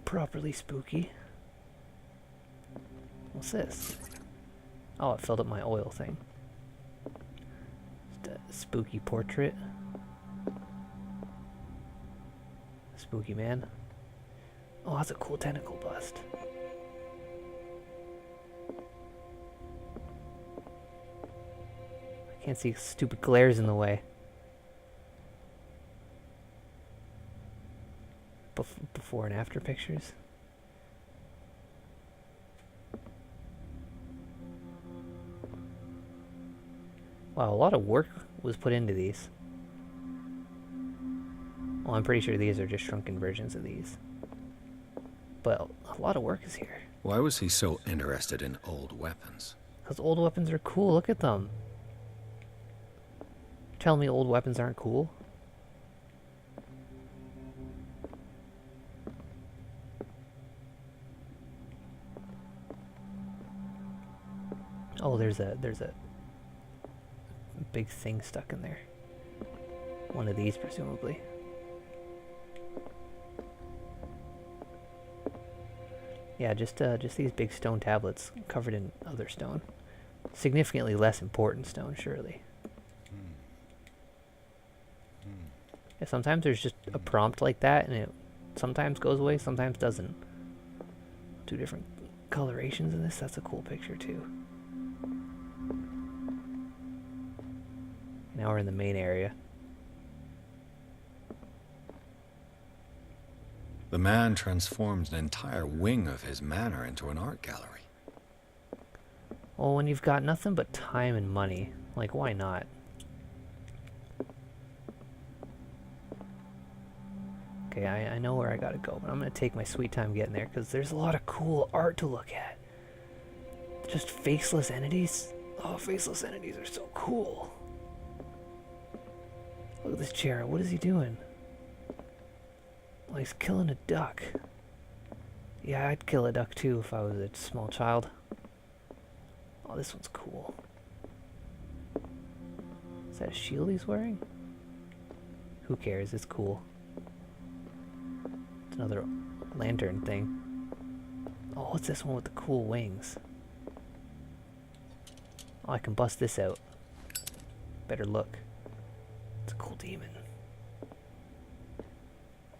properly spooky. What's this? Oh, it filled up my oil thing. Just a spooky portrait. Spooky man. Oh, that's a cool tentacle bust. I can't see, stupid glares in the way. Before and after pictures. Wow, a lot of work was put into these. Well, I'm pretty sure these are just shrunken versions of these. But a lot of work is here. Why was he so interested in old weapons? Because old weapons are cool. Look at them. Tell me old weapons aren't cool? Oh, there's a big thing stuck in there. One of these, presumably. Yeah, just these big stone tablets covered in other stone. Significantly less important stone, surely. Yeah, sometimes there's just a prompt like that, and it sometimes goes away, sometimes doesn't. Two different colorations in this. That's a cool picture too. Now we're in the main area. The man transformed an entire wing of his manor into an art gallery. Well, when you've got nothing but time and money, like, why not? Okay, I know where I gotta go, but I'm gonna take my sweet time getting there, because there's a lot of cool art to look at. Just faceless entities? Oh, faceless entities are so cool. Look at this chair. What is he doing? Well, he's killing a duck. Yeah, I'd kill a duck too if I was a small child. Oh, this one's cool. Is that a shield he's wearing? Who cares? It's cool. It's another lantern thing. Oh, what's this one with the cool wings? Oh, I can bust this out. Better look. It's a cool demon.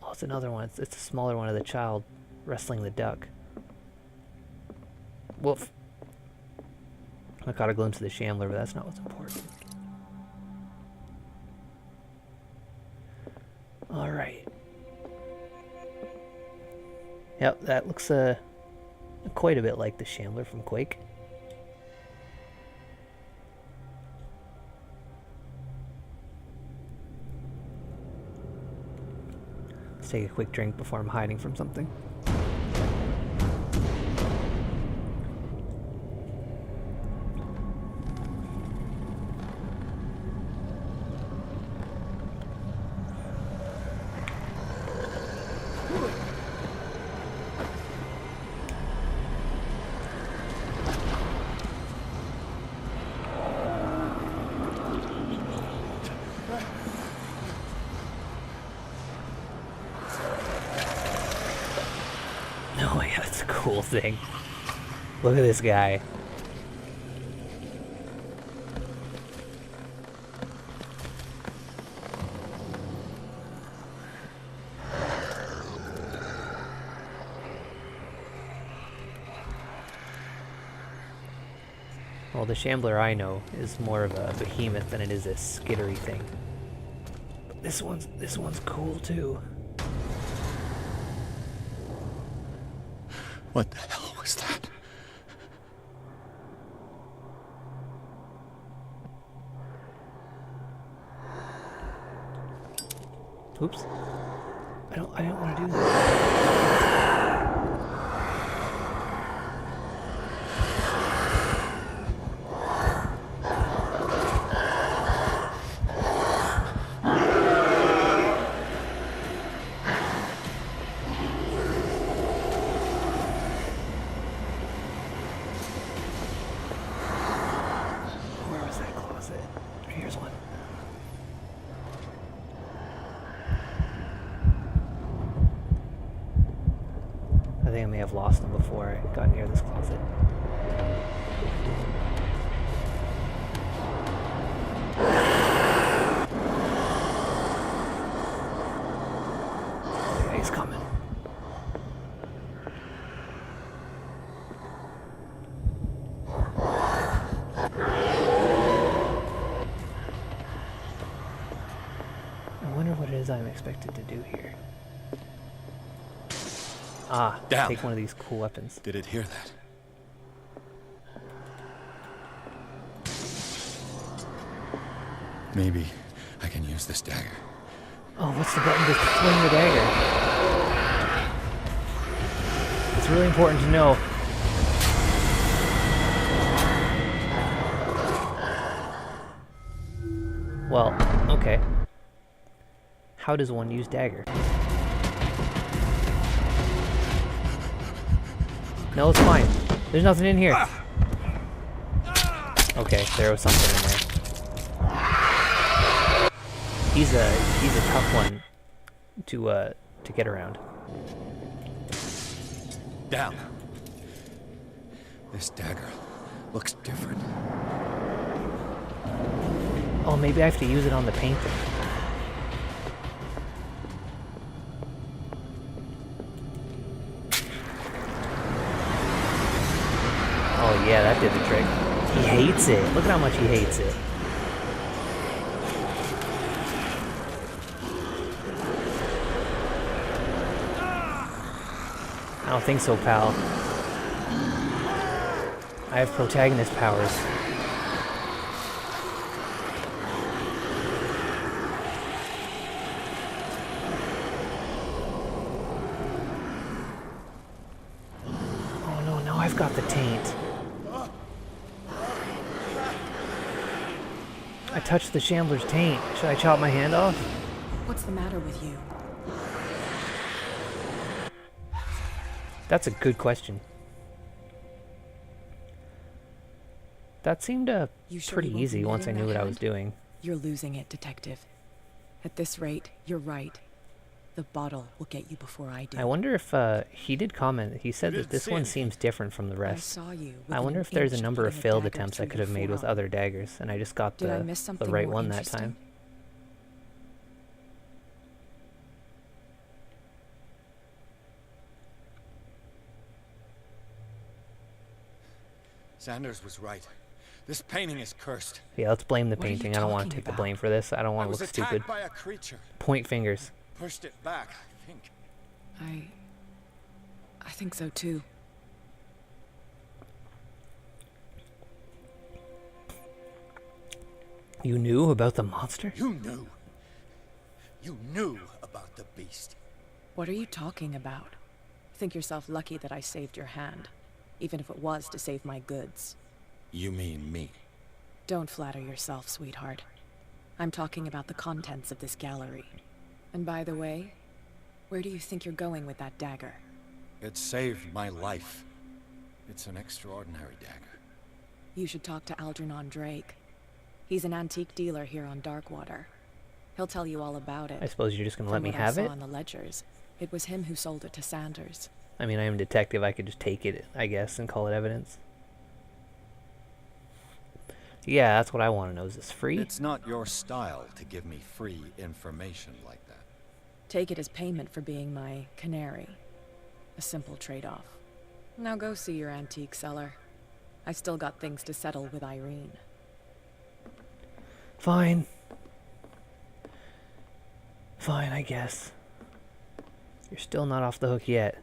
Oh, it's another one. It's a smaller one of the child wrestling the duck. Woof. I caught a glimpse of the shambler, but that's not what's important. Alright. Yep, that looks quite a bit like the shambler from Quake. Let's take a quick drink before I'm hiding from something. Oh yeah, that's a cool thing. Look at this guy. Well, the shambler I know is more of a behemoth than it is a skittery thing. But this one's cool too. What the hell was that? Oops. I don't want to do that. Where was that closet? Here's one. think I may have lost them before I got near this closet. Oh yeah, he's coming. I wonder what it is I'm expected to do here. Ah, Down. take one of these cool weapons. Did it hear that? Maybe I can use this dagger. Oh, what's the button to swing the dagger? It's really important to know. Well, okay. How does one use dagger? No, it's fine. There's nothing in here. Okay, there was something in there. He's a tough one to get around. Down. This dagger looks different. Oh, maybe I have to use it on the painting. Oh yeah, that did the trick. He hates it. Look at how much he hates it. I don't think so, pal. I have protagonist powers. Oh no, now I've got the taint. I touched the Shambler's taint. Should I chop my hand off? What's the matter with you? That's a good question. That seemed You sure pretty you won't be easy once I needing knew that what I was hand? doing. You're losing it, Detective. At this rate, you're right. The bottle will get you before I do. I wonder if he did comment. He said You that didn't this see one anything. seems different from the I rest. saw you. I wonder if there's a number of failed attempts I could have made with other daggers, and I just got Did I the miss something right more one that interesting? time. Sanders was right. This painting is cursed. Yeah, let's blame the What are you painting. I don't want to talking take the about? blame for this. I don't I want to was look attacked stupid. by a creature. Point fingers. Pushed it back, I think. I think so too. You knew about the monster? You knew. You knew about the beast. What are you talking about? Think yourself lucky that I saved your hand, even if it was to save my goods. You mean me? Don't flatter yourself, sweetheart. I'm talking about the contents of this gallery. And by the way, where do you think you're going with that dagger? It saved my life. It's an extraordinary dagger. You should talk to Algernon Drake. He's an antique dealer here on Darkwater. He'll tell you all about it. I suppose you're just going to let From me what I have saw it? on the ledgers, it was him who sold it to Sanders. I mean, I am a detective. I could just take it, I guess, and call it evidence. Yeah, that's what I want to know. Is this free? It's not your style to give me free information like that. Take it as payment for being my canary. A simple trade-off. Now go see your antique seller. I still got things to settle with Irene. Fine. Fine, I guess. You're still not off the hook yet.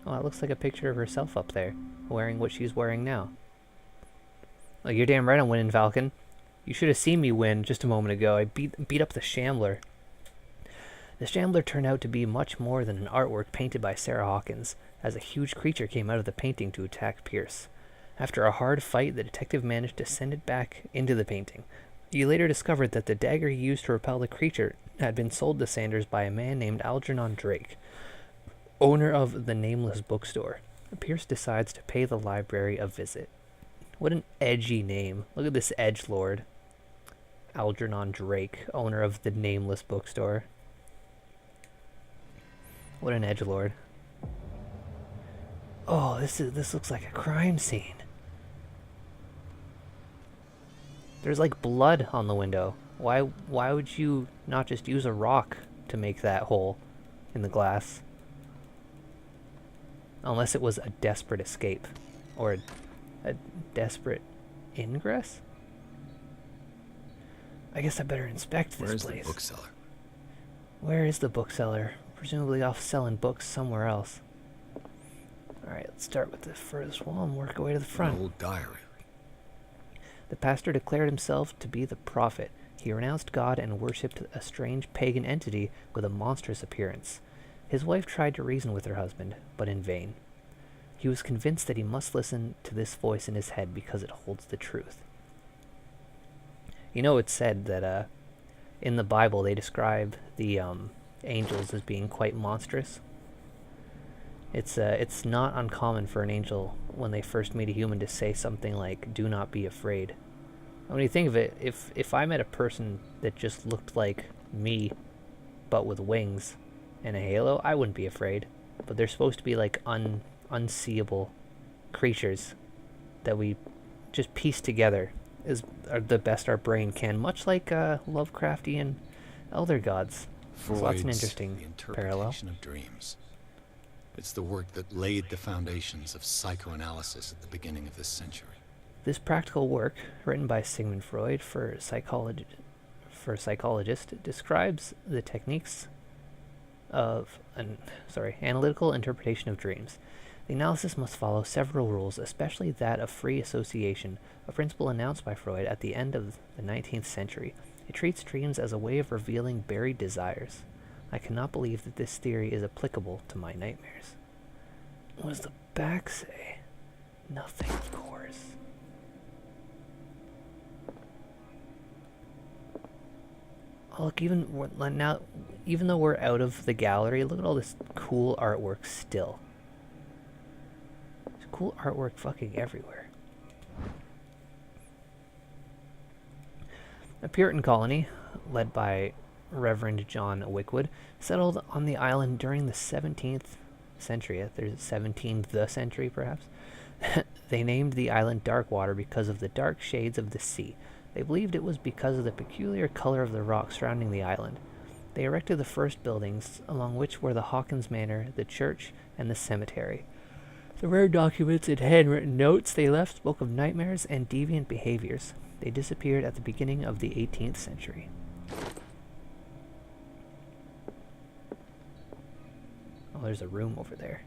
Oh, it looks like a picture of herself up there, wearing what she's wearing now. Oh, you're damn right I'm winning, Falcon. You should have seen me win just a moment ago. I beat up the Shambler. The Shambler turned out to be much more than an artwork painted by Sarah Hawkins, as a huge creature came out of the painting to attack Pierce. After a hard fight, the detective managed to send it back into the painting. He later discovered that the dagger he used to repel the creature had been sold to Sanders by a man named Algernon Drake, owner of the Nameless Bookstore. Pierce decides to pay the library a visit. What an edgy name. Look at this edgelord. Algernon Drake, owner of the Nameless bookstore. What an edgelord. Oh, this looks like a crime scene. There's like blood on the window. Why would you not just use a rock to make that hole in the glass? Unless it was a desperate escape. Or a desperate ingress? I guess I better inspect this place. Where's the bookseller? Where is the bookseller? Presumably off selling books somewhere else. Alright, let's start with the furthest wall and work our way to the front. An old diary. The pastor declared himself to be the prophet. He renounced God and worshipped a strange pagan entity with a monstrous appearance. His wife tried to reason with her husband, but in vain. He was convinced that he must listen to this voice in his head because it holds the truth. You know, it's said that in the Bible they describe the angels as being quite monstrous. It's not uncommon for an angel, when they first meet a human, to say something like, "Do not be afraid." When you think of it, if I met a person that just looked like me, but with wings and a halo, I wouldn't be afraid. But they're supposed to be like unseeable creatures that we just piece together are the best our brain can, much like Lovecraftian elder gods. So that's an interesting The parallel. Interpretation of Dreams. It's the work that laid the foundations of psychoanalysis at the beginning of this century. This practical work, written by Sigmund Freud for a psychologist, describes the techniques of analytical interpretation of dreams. The analysis must follow several rules, especially that of free association, a principle announced by Freud at the end of the 19th century. It treats dreams as a way of revealing buried desires. I cannot believe that this theory is applicable to my nightmares. What does the back say? Nothing, of course. Oh, look, even though we're out of the gallery, look at all this cool artwork still. There's cool artwork fucking everywhere. A Puritan colony, led by Reverend John Wickwood, settled on the island during the 17th century. There's 17th century, perhaps. They named the island Darkwater because of the dark shades of the sea. They believed it was because of the peculiar color of the rock surrounding the island. They erected the first buildings, along which were the Hawkins Manor, the church, and the cemetery. The rare documents and handwritten notes they left spoke of nightmares and deviant behaviors. They disappeared at the beginning of the 18th century. Oh, there's a room over there.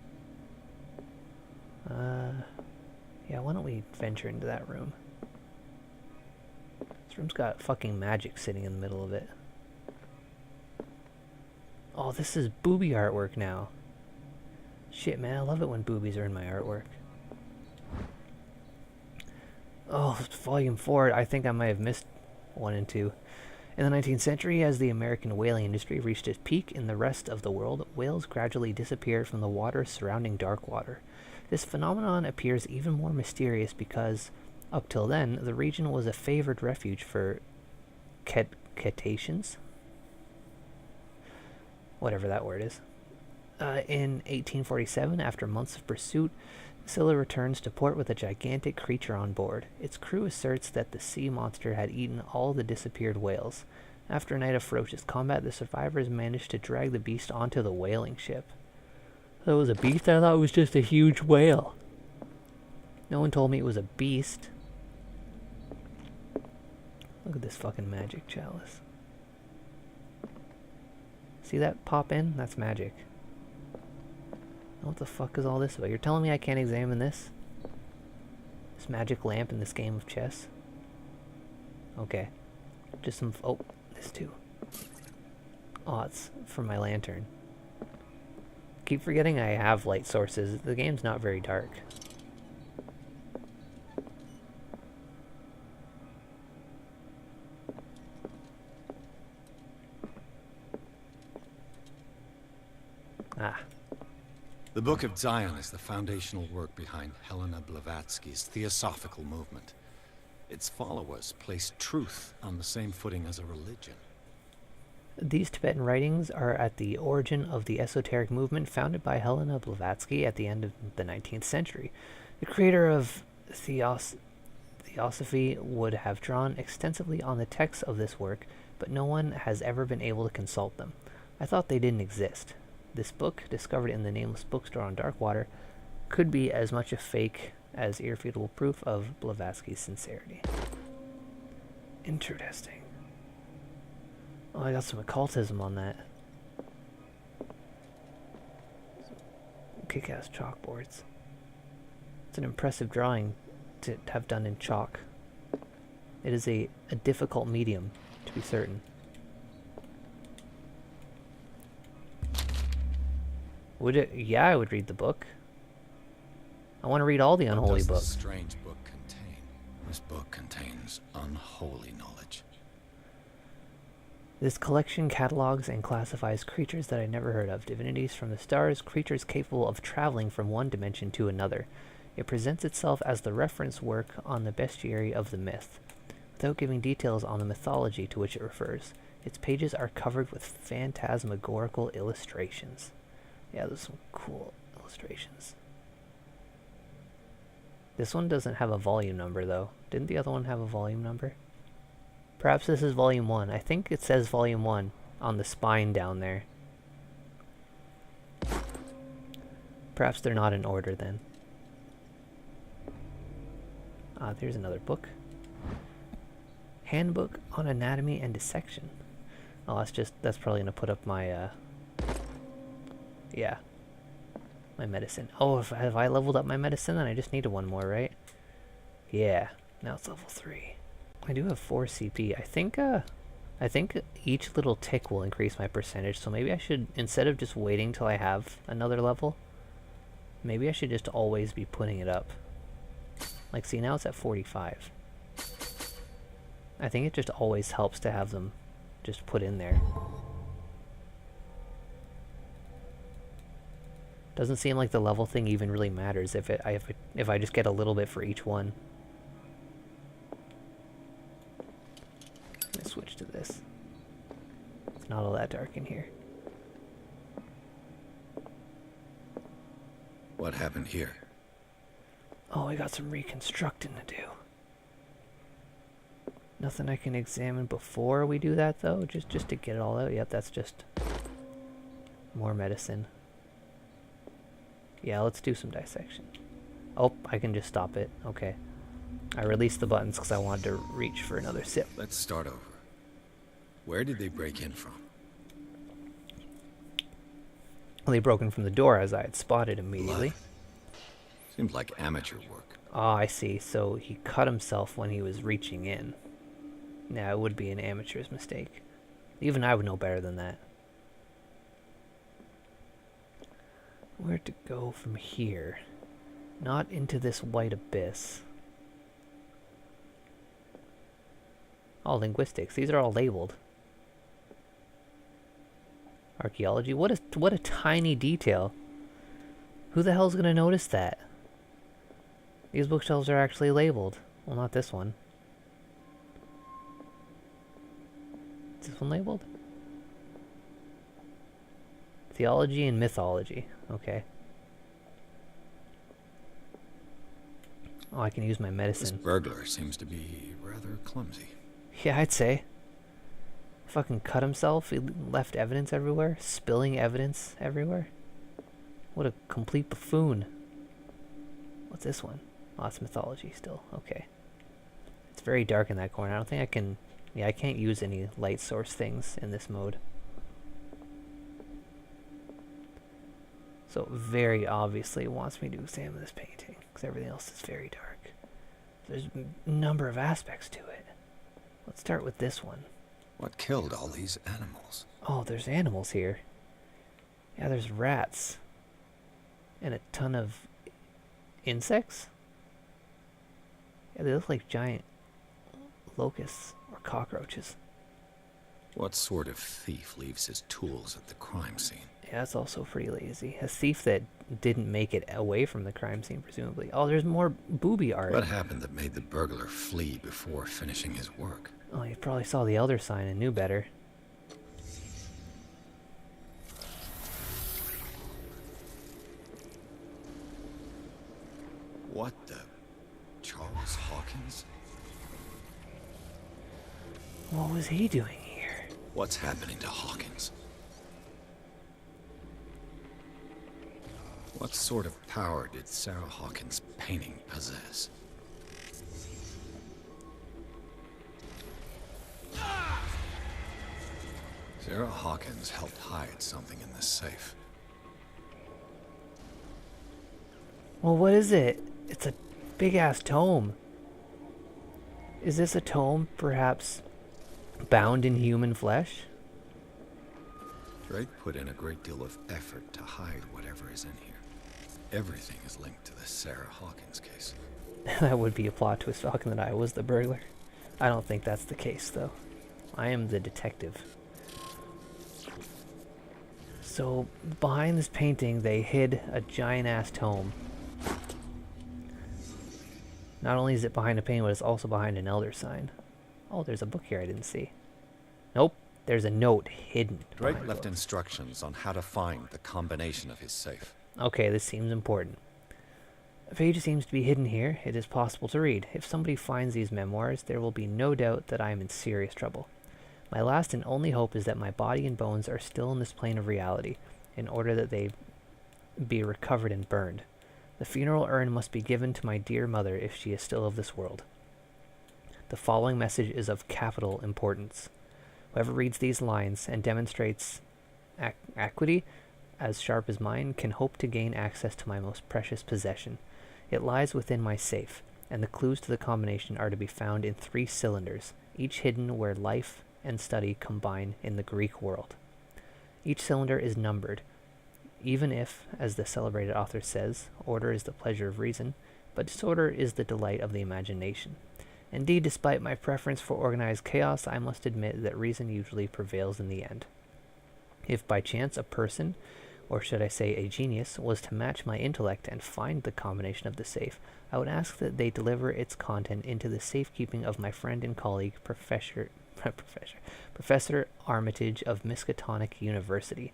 Yeah, why don't we venture into that room? This room's got fucking magic sitting in the middle of it. Oh, this is booby artwork now. Shit, man, I love it when boobies are in my artwork. Oh, volume 4, I think I might have missed 1 and 2. In the 19th century, as the American whaling industry reached its peak in the rest of the world, whales gradually disappeared from the waters surrounding Darkwater. This phenomenon appears even more mysterious because, up till then, the region was a favored refuge for cetaceans? Whatever that word is. In 1847, after months of pursuit, Scylla returns to port with a gigantic creature on board. Its crew asserts that the sea monster had eaten all the disappeared whales. After a night of ferocious combat, the survivors managed to drag the beast onto the whaling ship. That was a beast? I thought it was just a huge whale. No one told me it was a beast. Look at this fucking magic chalice. See that pop in? That's magic. What the fuck is all this about? You're telling me I can't examine this? This magic lamp in this game of chess? Okay. Just some... oh, this too. Oh, it's for my lantern. Keep forgetting I have light sources. The game's not very dark. Ah. The Book of Zion is the foundational work behind Helena Blavatsky's Theosophical movement. Its followers placed truth on the same footing as a religion. These Tibetan writings are at the origin of the esoteric movement founded by Helena Blavatsky at the end of the 19th century. The creator of Theosophy would have drawn extensively on the texts of this work, but no one has ever been able to consult them. I thought they didn't exist. This book, discovered in the nameless bookstore on Darkwater, could be as much a fake as irrefutable proof of Blavatsky's sincerity. Interesting. Oh, I got some occultism on that. Kick-ass chalkboards. It's an impressive drawing to have done in chalk. It is a difficult medium, to be certain. Would it? Yeah, I would read the book. I want to read all the unholy What does books. this strange book contain? This book contains unholy knowledge. This collection catalogs and classifies creatures that I never heard of, divinities from the stars, creatures capable of traveling from one dimension to another. It presents itself as the reference work on the bestiary of the myth, without giving details on the mythology to which it refers. Its pages are covered with phantasmagorical illustrations. Yeah, there's some cool illustrations. This one doesn't have a volume number, though. Didn't the other one have a volume number? Perhaps this is volume 1. I think it says volume 1 on the spine down there. Perhaps they're not in order then. Ah, there's another book. Handbook on Anatomy and Dissection. Oh, that's probably gonna put up my, yeah, my medicine. Oh, have I leveled up my medicine? Then I just needed one more, right? Yeah, now it's level 3. I do have 4 CP. I think each little tick will increase my percentage, so maybe I should, instead of just waiting till I have another level, maybe I should just always be putting it up. Like, see, now it's at 45. I think it just always helps to have them just put in there. Doesn't seem like the level thing even really matters if I just get a little bit for each one. Let's switch to this. It's not all that dark in here. What happened here? Oh, we got some reconstructing to do. Nothing I can examine before we do that, though? Just to get it all out? Yep, that's just more medicine. Yeah, let's do some dissection. Oh, I can just stop it. Okay. I released the buttons because I wanted to reach for another sip. Let's start over. Where did they break in from? Well, they broke in from the door, as I had spotted immediately. Blood. Seems like amateur work. Ah, I see. So he cut himself when he was reaching in. Now, it would be an amateur's mistake. Even I would know better than that. Where to go from here? Not into this white abyss. Oh, linguistics. These are all labeled. Archaeology. What a tiny detail. Who the hell's gonna notice that? These bookshelves are actually labeled. Well, not this one. Is this one labeled? Theology and mythology. Okay. Oh, I can use my This medicine. burglar seems to be rather clumsy. Yeah, I'd say. Fucking cut himself. He left evidence everywhere. Spilling evidence everywhere. What a complete buffoon. What's this one? Oh, it's mythology still. Okay. It's very dark in that corner. I don't think I can... Yeah, I can't use any light source things in this mode. So very obviously wants me to examine this painting, because everything else is very dark. There's a number of aspects to it. Let's start with this one. What killed all these animals? Oh, there's animals here. Yeah, there's rats. And a ton of insects? Yeah, they look like giant locusts or cockroaches. What sort of thief leaves his tools at the crime scene? Yeah, that's also pretty lazy. A thief that didn't make it away from the crime scene, presumably. Oh, there's more booby art. What happened that made the burglar flee before finishing his work? Oh, he probably saw the Elder sign and knew better. What the... Charles Hawkins? What was he doing here? What's happening to Hawkins? What sort of power did Sarah Hawkins' painting possess? Sarah Hawkins helped hide something in this safe. Well, what is it? It's a big-ass tome. Is this a tome, perhaps, bound in human flesh? Drake put in a great deal of effort to hide whatever is in here. Everything is linked to the Sarah Hawkins case. That would be a plot twist, Falcon, that I was the burglar. I don't think that's the case, though. I am the detective. So, behind this painting, they hid a giant-ass tome. Not only is it behind a painting, but it's also behind an Elder sign. Oh, there's a book here I didn't see. Nope, there's a note hidden. Drake left instructions on how to find the combination of his safe. Okay, this seems important. A page seems to be hidden here. It is possible to read. If somebody finds these memoirs, there will be no doubt that I am in serious trouble. My last and only hope is that my body and bones are still in this plane of reality, in order that they be recovered and burned. The funeral urn must be given to my dear mother if she is still of this world. The following message is of capital importance. Whoever reads these lines and demonstrates acuity as sharp as mine can hope to gain access to my most precious possession. It lies within my safe, and the clues to the combination are to be found in 3 cylinders, each hidden where life and study combine in the Greek world. Each cylinder is numbered, even if, as the celebrated author says, order is the pleasure of reason, but disorder is the delight of the imagination. Indeed, despite my preference for organized chaos, I must admit that reason usually prevails in the end. If by chance a person, or should I say a genius, was to match my intellect and find the combination of the safe, I would ask that they deliver its content into the safekeeping of my friend and colleague, Professor Armitage of Miskatonic University.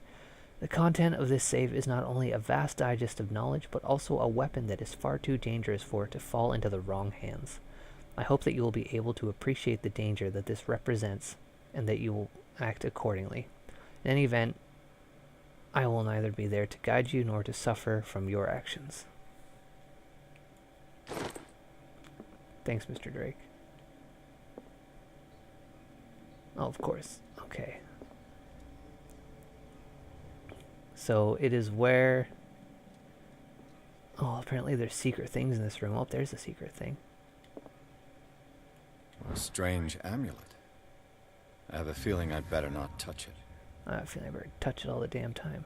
The content of this safe is not only a vast digest of knowledge, but also a weapon that is far too dangerous for it to fall into the wrong hands. I hope that you will be able to appreciate the danger that this represents, and that you will act accordingly. In any event, I will neither be there to guide you nor to suffer from your actions. Thanks, Mr. Drake. Oh, of course. Okay. So it is where... Oh, apparently there's secret things in this room. Oh, there's a secret thing. A strange amulet. I have a feeling I'd better not touch it. I have a feeling I better touch it all the damn time.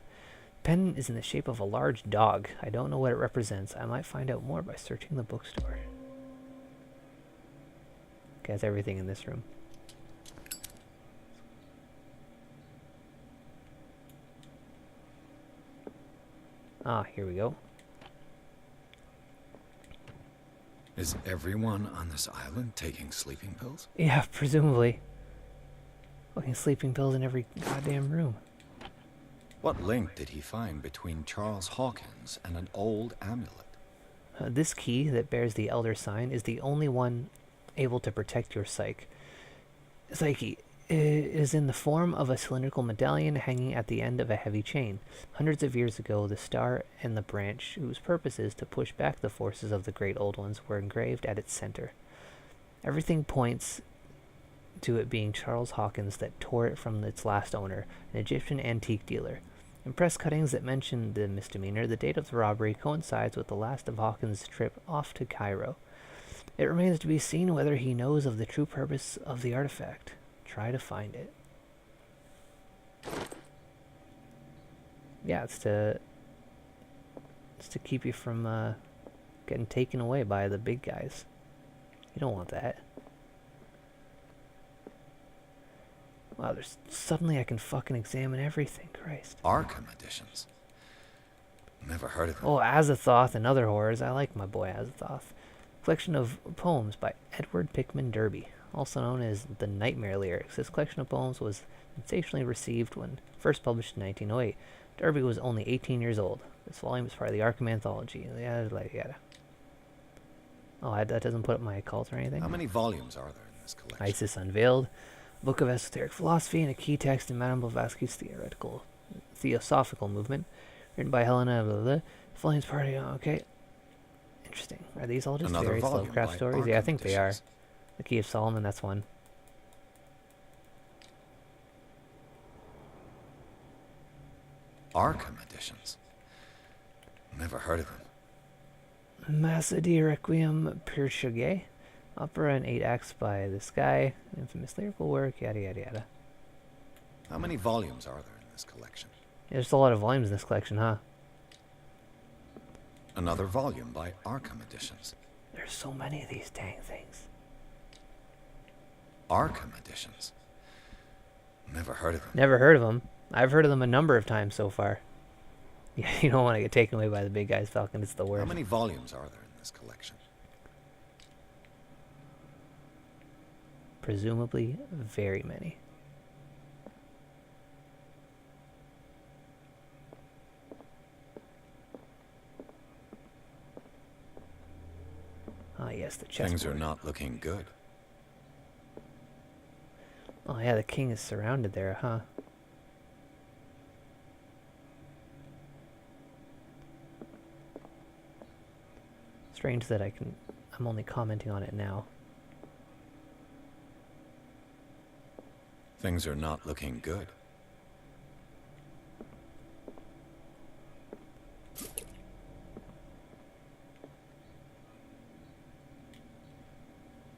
Pen is in the shape of a large dog. I don't know what it represents. I might find out more by searching the bookstore. Okay, that's everything in this room. Ah, here we go. Is everyone on this island taking sleeping pills? Yeah, presumably. Fucking sleeping pills in every goddamn room. What link did he find between Charles Hawkins and an old amulet? This key that bears the Elder sign is the only one able to protect your psyche. It is in the form of a cylindrical medallion hanging at the end of a heavy chain. Hundreds of years ago, the star and the branch, whose purpose is to push back the forces of the great old ones, were engraved at its center. Everything points to it being Charles Hawkins that tore it from its last owner, an Egyptian antique dealer. In press cuttings that mention the misdemeanor, the date of the robbery coincides with the last of Hawkins' trip off to Cairo. It remains to be seen whether he knows of the true purpose of the artifact. Try to find it. Yeah, it's to keep you from getting taken away by the big guys. You don't want that. Wow, suddenly I can fucking examine everything. Christ. Arkham editions. Never heard of them. Oh, Azathoth and other horrors. I like my boy Azathoth. Collection of poems by Edward Pickman Derby, also known as the Nightmare Lyrics. This collection of poems was sensationally received when first published in 1908. Derby was only 18 years old. This volume is part of the Arkham Anthology. Yada, yada, yada. Oh, that doesn't put up my occult or anything. How many volumes are there in this collection? Isis Unveiled, Book of Esoteric Philosophy, and a key text in Madame Blavatsky's Theosophical Movement, written by Helena. Blah, blah, blah. Flames Party. Oh, okay. Interesting. Are these all just Another various volume Lovecraft by stories? Arkham Yeah, I think they are. editions. The Key of Solomon, that's one. Arkham editions. Never heard of them. Massa di Requiem per Chagay, opera in 8 acts by this guy, infamous lyrical work, yada yada yada. How many volumes are there in this collection? Yeah, there's a lot of volumes in this collection, huh? Another volume by Arkham editions. There's so many of these dang things. Arkham editions. Never heard of them. Never heard of them. I've heard of them a number of times so far. Yeah, you don't want to get taken away by the big guy's falcon, it's the worst. How many volumes are there in this collection? Presumably, very many. Ah, yes, the chessboard. Things are not looking good. Oh, yeah, the king is surrounded there, huh? Strange that I'm only commenting on it now. Things are not looking good.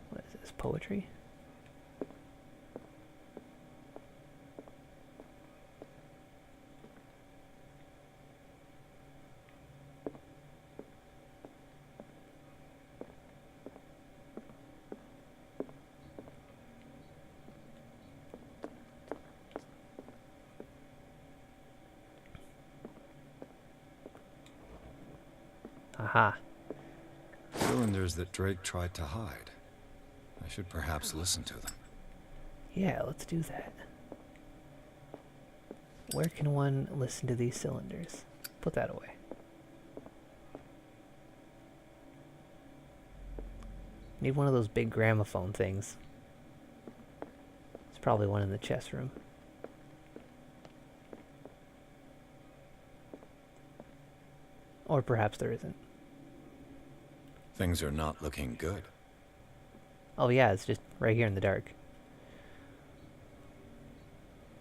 What is this, poetry? Aha. Cylinders that Drake tried to hide. I should perhaps listen to them. Yeah, let's do that. Where can one listen to these cylinders? Put that away. Need one of those big gramophone things. There's probably one in the chess room. Or perhaps there isn't. Things are not looking good. Oh yeah, it's just right here in the dark.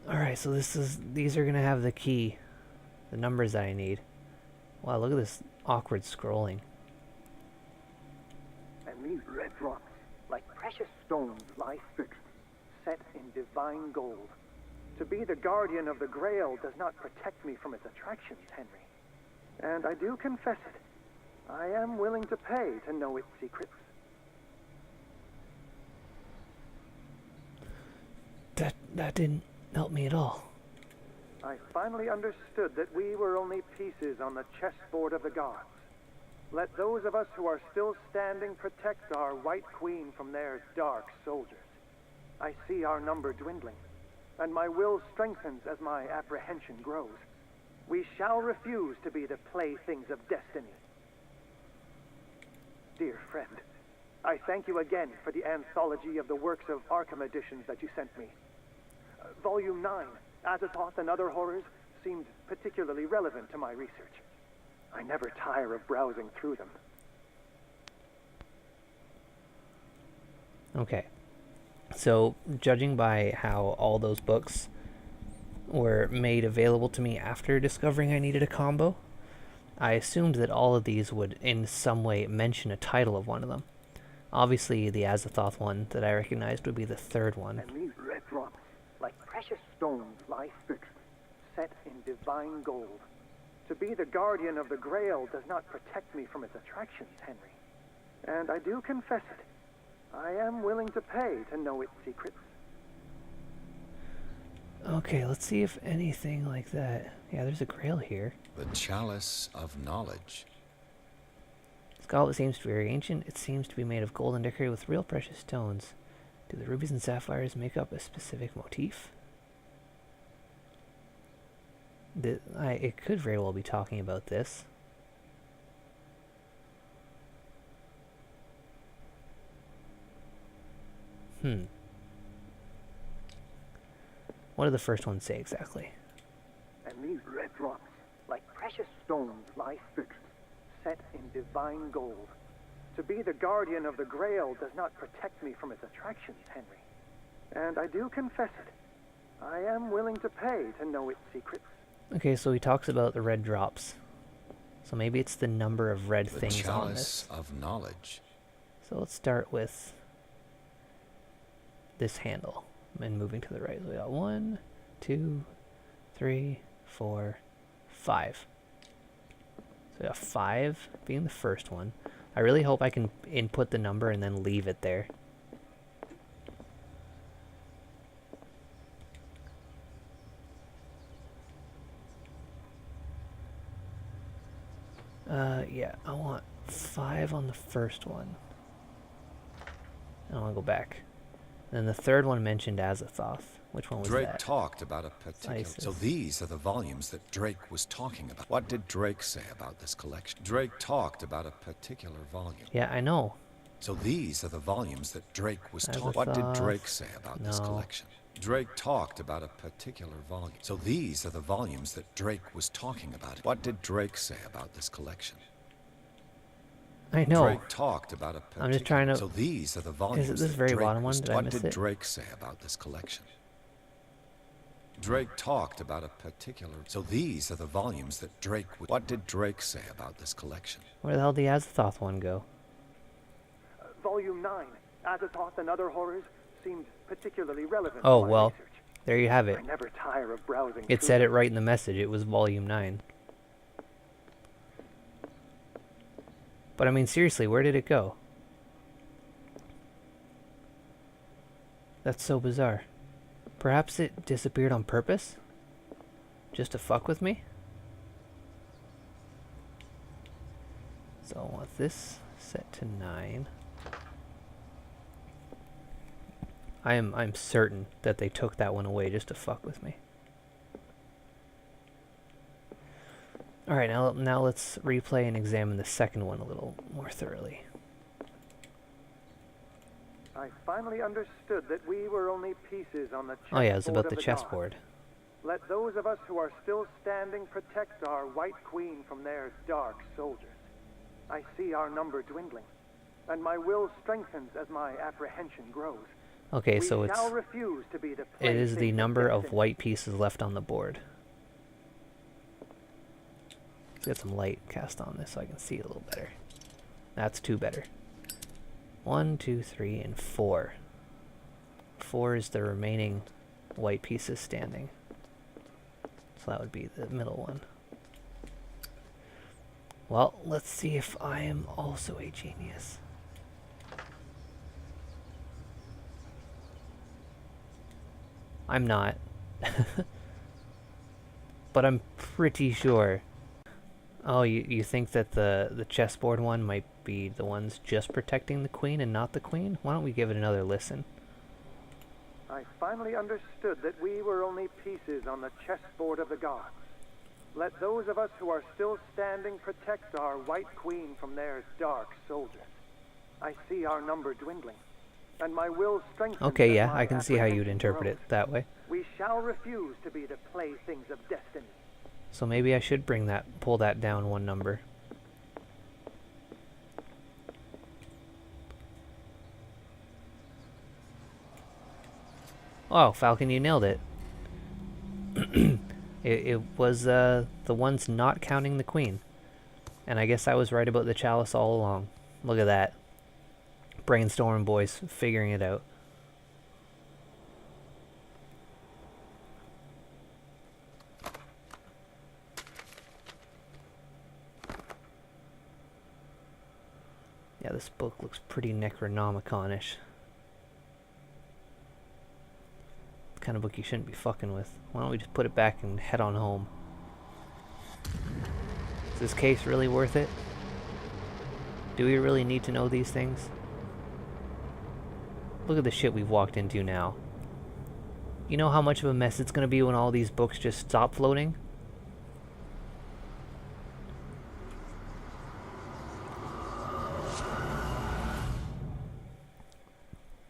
Alright, so these are gonna have the key. The numbers that I need. Wow, look at this awkward scrolling. And these red rocks, like precious stones, lie fixed, set in divine gold. To be the guardian of the Grail does not protect me from its attractions, Henry. And I do confess it. I am willing to pay to know its secrets. That didn't help me at all. I finally understood that we were only pieces on the chessboard of the gods. Let those of us who are still standing protect our White Queen from their dark soldiers. I see our number dwindling, and my will strengthens as my apprehension grows. We shall refuse to be the playthings of destiny. Dear friend, I thank you again for the anthology of the works of Arkham editions that you sent me. Volume 9, Azathoth and Other Horrors, seemed particularly relevant to my research. I never tire of browsing through them. Okay. So, judging by how all those books were made available to me after discovering I needed a combo, I assumed that all of these would in some way mention a title of one of them. Obviously, the Azathoth one that I recognized would be the third one. And these red rocks, like precious stones, lie fixed, set in divine gold. To be the guardian of the Grail does not protect me from its attractions, Henry. And I do confess it. I am willing to pay to know its secrets. Okay, let's see if anything like that. Yeah, there's a grail here. The Chalice of Knowledge. This goblet seems to be very ancient. It seems to be made of gold and decorated with real precious stones. Do the rubies and sapphires make up a specific motif? It could very well be talking about this. What did the first one say exactly? And these red drops, like precious stones, lie fixed, set in divine gold. To be the guardian of the Grail does not protect me from its attractions, Henry. And I do confess it. I am willing to pay to know its secrets. Okay, so he talks about the red drops. So maybe it's the number of red The things on this. Chalice of Knowledge. So let's start with this handle. And moving to the right. So we got 1, 2, 3, 4, 5. So we got 5 being the first one. I really hope I can input the number and then leave it there. Yeah, I want 5 on the first one. I want to go back. Then the third one mentioned Azathoth. Which one was Drake that? talked about a particular... Isis. So these are the volumes that Drake was talking about. What did Drake say about this collection? Drake talked about a particular volume. Yeah, I know. So these are the volumes that Drake was talking Azathoth. about. What did Drake say about this No. collection? Drake talked about a particular volume. So these are the volumes that Drake was talking about. What did Drake say about this collection? I know. Drake talked about a particular... I'm just trying to... So these are the volumes this that very Drake bottom one? was... Did I What miss did it? Drake say about this collection? Drake talked about a particular... So these are the volumes that Drake... What did Drake say about this collection? Where the hell did the Azathoth one go? Volume 9, Azathoth and Other Horrors, seemed particularly relevant Oh, to my well, research. there you have it. I never tire of browsing It through said it them. right in the message. It was volume 9. But I mean, seriously, where did it go? That's so bizarre. Perhaps it disappeared on purpose? Just to fuck with me? So I want this set to 9. I'm certain that they took that one away just to fuck with me. Alright, now let's replay and examine the second one a little more thoroughly. I finally understood that we were only pieces on the chessboard. Oh yeah, it's about of the gods. chessboard. Let those of us who are still standing protect our White Queen from their dark soldiers. I see our number dwindling, and my will strengthens as my apprehension grows. Okay, we so shall refuse to be the it is the playthings number of destiny. white pieces left on the board. Let's get some light cast on this so I can see it a little better. That's 2 better. 1, 2, 3, and 4. 4 is the remaining white pieces standing. So that would be the middle one. Well, let's see if I am also a genius. I'm not. But I'm pretty sure. Oh, you think that the chessboard one might be the ones just protecting the queen and not the queen? Why don't we give it another listen? I finally understood that we were only pieces on the chessboard of the gods. Let those of us who are still standing protect our White Queen from their dark soldiers. I see our number dwindling, and my will strengthens. Okay, as yeah, my I can see how you'd apprehension interpret grows. it that way. We shall refuse to be the playthings of destiny. So maybe I should pull that down 1 number. Oh, Falcon, you nailed it. It was the ones not counting the queen. And I guess I was right about the chalice all along. Look at that. Brainstorm boys, figuring it out. Yeah, this book looks pretty Necronomicon-ish. kind of book you shouldn't be fucking with. Why don't we just put it back and head on home? Is this case really worth it? Do we really need to know these things? Look at the shit we've walked into now. You know how much of a mess it's gonna be when all these books just stop floating?